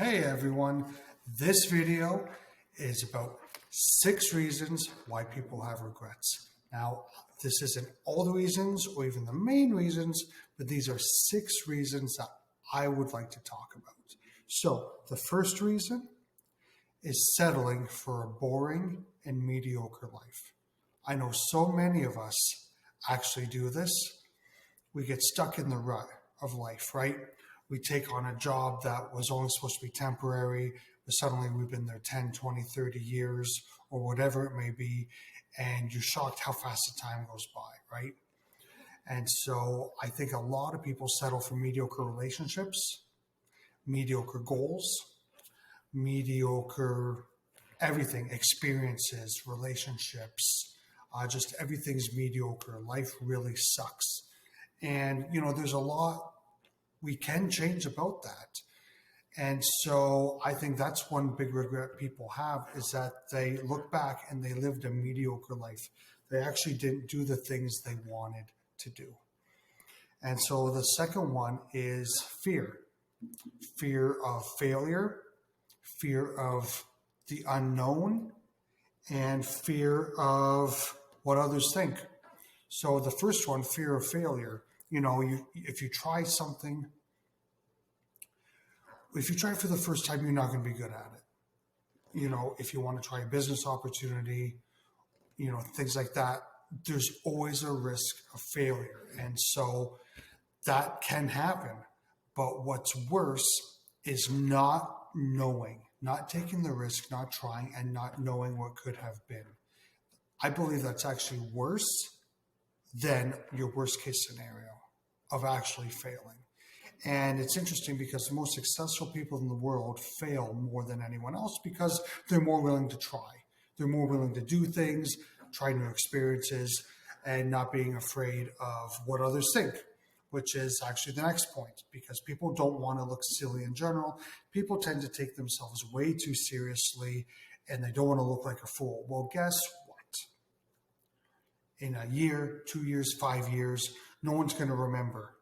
Hey everyone, this video is about 6 reasons why people have regrets. Now, this isn't all the reasons or even the main reasons, but these are 6 reasons that I would like to talk about. So, the first reason is settling for a boring and mediocre life. I know so many of us actually do this. We get stuck in the rut of life, right? We take on a job that was only supposed to be temporary, but suddenly we've been there 10, 20, 30 years or whatever it may be, and you're shocked how fast the time goes by, right? And so I think a lot of people settle for mediocre relationships, mediocre goals, mediocre everything, experiences, relationships, just everything's mediocre. Life really sucks. And, there's a lot we can change about that. And so I think that's one big regret people have is that they look back and they lived a mediocre life. They actually didn't do the things they wanted to do. And so the second one is fear. Fear of failure, fear of the unknown, and fear of what others think. So the first one, fear of failure. If you try something, if you try it for the first time, you're not going to be good at it. If you want to try a business opportunity, things like that, there's always a risk of failure. And so that can happen. But what's worse is not knowing, not taking the risk, not trying, and not knowing what could have been. I believe that's actually worse than your worst case scenario of actually failing. And it's interesting because the most successful people in the world fail more than anyone else because they're more willing to try. They're more willing to do things, try new experiences, and not being afraid of what others think, which is actually the next point, because people don't want to look silly in general. People tend to take themselves way too seriously and they don't want to look like a fool. Well, guess what? In a year, 2 years, 5 years, no one's going to remember.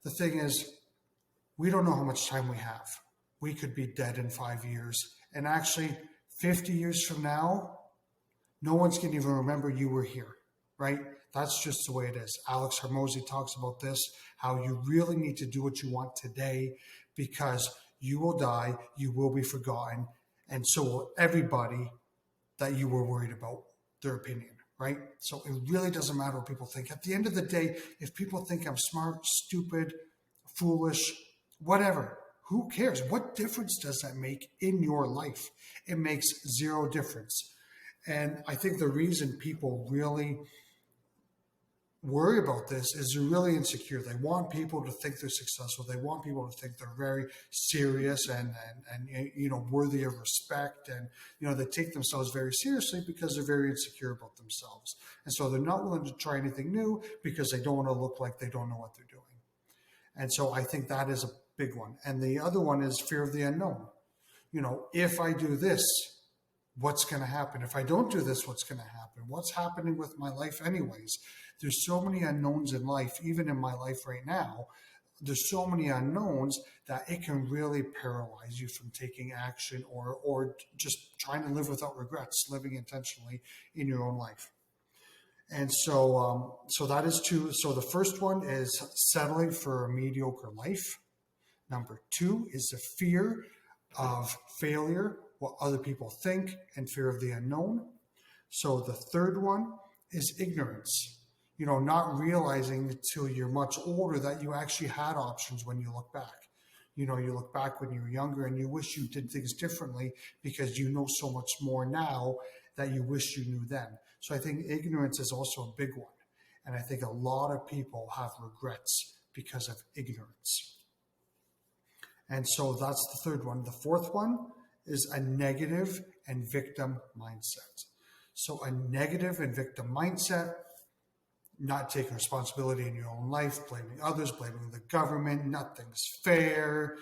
The thing is, we don't know how much time we have. We could be dead in 5 years. And actually, 50 years from now, no one's going to even remember you were here, right? That's just the way it is. Alex Hormozi talks about this, how you really need to do what you want today because you will die, you will be forgotten, and so will everybody that you were worried about their opinion. Right? So it really doesn't matter what people think. At the end of the day, if people think I'm smart, stupid, foolish, whatever, who cares? What difference does that make in your life? It makes zero difference. And I think the reason people really worry about this is they're really insecure. They want people to think they're successful. They want people to think they're very serious and worthy of respect. And, they take themselves very seriously because they're very insecure about themselves. And so they're not willing to try anything new because they don't want to look like they don't know what they're doing. And so I think that is a big one. And the other one is fear of the unknown. If I do this, what's going to happen? If I don't do this, what's going to happen? What's happening with my life anyways? There's so many unknowns in life, even in my life right now. There's so many unknowns that it can really paralyze you from taking action or just trying to live without regrets, living intentionally in your own life. And so that is two. So the first one is settling for a mediocre life. Number 2 is the fear of failure, what other people think, and fear of the unknown. So the third one is ignorance. Not realizing until you're much older that you actually had options when you look back. You look back when you were younger and you wish you did things differently because you know so much more now that you wish you knew then. So I think ignorance is also a big one. And I think a lot of people have regrets because of ignorance. And so that's the third one. The fourth one is a negative and victim mindset. So a negative and victim mindset, not taking responsibility in your own life, blaming others, blaming the government, nothing's fair,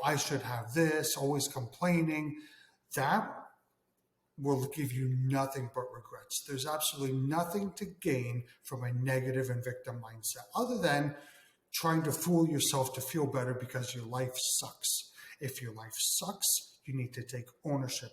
I should have this, always complaining. That will give you nothing but regrets. There's absolutely nothing to gain from a negative and victim mindset other than trying to fool yourself to feel better because your life sucks. If your life sucks, you need to take ownership.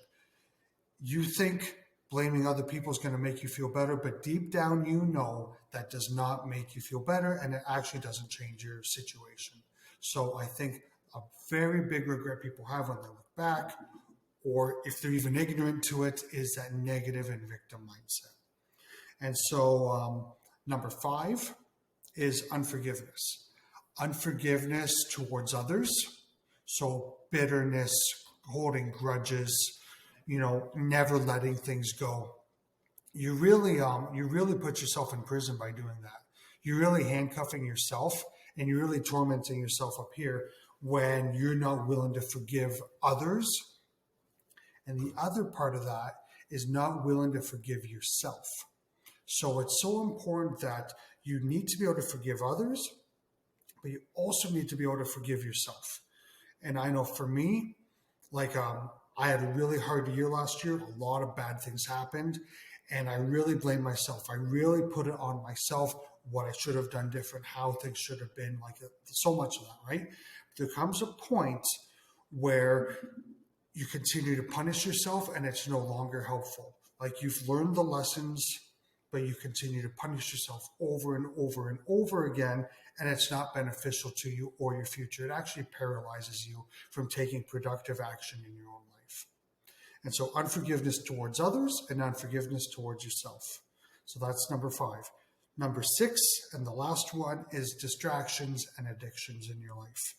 You think blaming other people is going to make you feel better, but deep down, you know that does not make you feel better, and it actually doesn't change your situation. So I think a very big regret people have when they look back, or if they're even ignorant to it, is that negative and victim mindset. And so number 5 is unforgiveness. Unforgiveness towards others. So bitterness, holding grudges, never letting things go. You really put yourself in prison by doing that. You're really handcuffing yourself, and you're really tormenting yourself up here when you're not willing to forgive others. And the other part of that is not willing to forgive yourself. So it's so important that you need to be able to forgive others, but you also need to be able to forgive yourself. And I know for me, I had a really hard year last year. A lot of bad things happened, and I really blame myself. I really put it on myself, what I should have done different, how things should have been, so much of that, right? There comes a point where you continue to punish yourself, and it's no longer helpful. You've learned the lessons, but you continue to punish yourself over and over and over again, and it's not beneficial to you or your future. It actually paralyzes you from taking productive action in your own life. And so unforgiveness towards others and unforgiveness towards yourself. So that's number 5. Number 6, and the last one, is distractions and addictions in your life.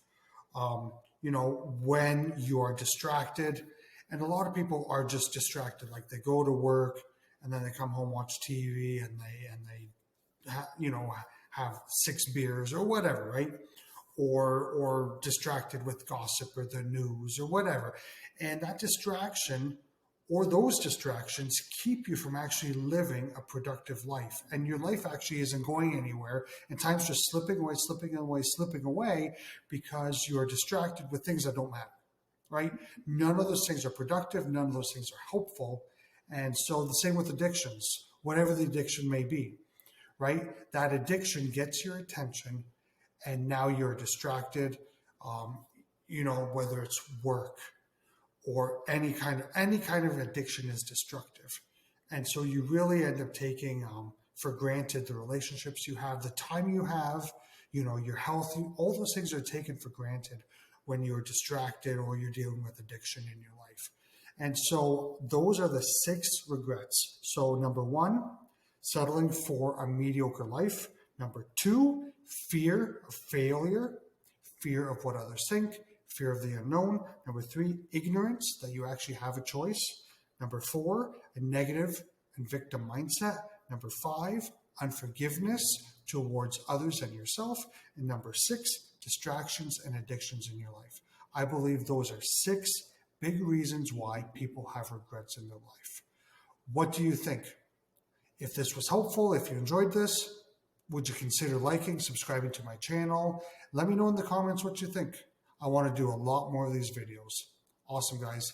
When you are distracted, and a lot of people are just distracted, they go to work and then they come home, watch TV, and they have 6 beers or whatever, right? Or distracted with gossip or the news or whatever. And that distraction or those distractions keep you from actually living a productive life. And your life actually isn't going anywhere. And time's just slipping away because you're distracted with things that don't matter, right? None of those things are productive. None of those things are helpful. And so the same with addictions, whatever the addiction may be, right? That addiction gets your attention, and now you're distracted, whether it's work or any kind of addiction is destructive. And so you really end up taking for granted the relationships you have, the time you have, your health, all those things are taken for granted when you're distracted or you're dealing with addiction in your life. And so those are the 6 regrets. So number 1, settling for a mediocre life. Number 2, fear of failure, fear of what others think, fear of the unknown. Number 3, ignorance that you actually have a choice. Number 4, a negative and victim mindset. Number 5, unforgiveness towards others and yourself. And number 6, distractions and addictions in your life. I believe those are 6 big reasons why people have regrets in their life. What do you think? If this was helpful, if you enjoyed this, would you consider liking, subscribing to my channel? Let me know in the comments what you think. I want to do a lot more of these videos. Awesome, guys.